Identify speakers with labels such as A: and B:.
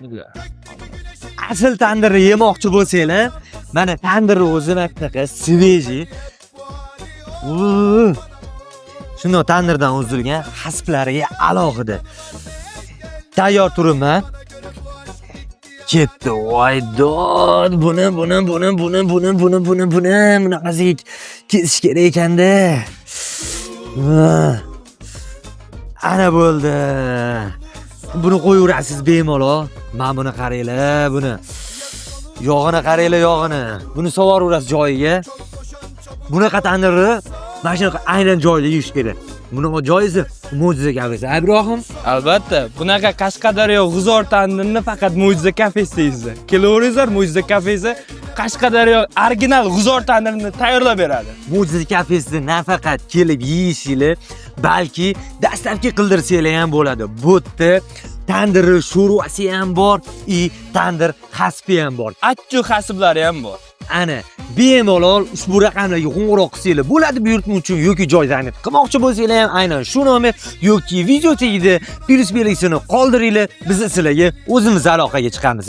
A: Bismillah.
B: Asl tandirni yemoqchi bo'lsanglar, mana tandirni o'zini anaqa sveji. Shunday tandirdan uzilgan hasplariga alohida. Tayyor turibman. Ketdi, voy dod, buni bunaqasiga kesish kerak ekanda. Ana bo'ldi. Buni qo'yaverasiz bemalol. Men buni qaranglar, buni. Yog'ini qaranglar, yog'ini. Buni sovoraverasiz joyiga. Bunaqa tandirni mana shunaqa aynan joyida yeyish kerak. Bunaqa joyizi mo'jiza kafesi. Ibrohim,
A: Albatta, bunaqa Qashqadaryo g'uzor tandirni faqat Mo'jiza kafesida yeysiz. Kelaveringlar, Mo'jiza kafesi Qashqadaryo original g'uzor tandirini tayyorlab beradi.
B: mo'jiza kafesida nafaqat kelib yeyishingiz, balki dastlabki qildirsanglar ham bo'ladi. Bu yerda tandirni sho'rvasi ham bor, tandir hasbi ham bor.
A: Achchiq hasblari ham bor.
B: Ana bemalol ushbu raqamlarga qo'ng'iroq qilsanglar bo'ladi buyurtma uchun yoki joy zaxmat qilmoqchi bo'lsanglar ham aynan shu nomer yoki video tagida plus belgisini qoldiringlar, biz sizlarga o'zimiz aloqaga chiqamiz.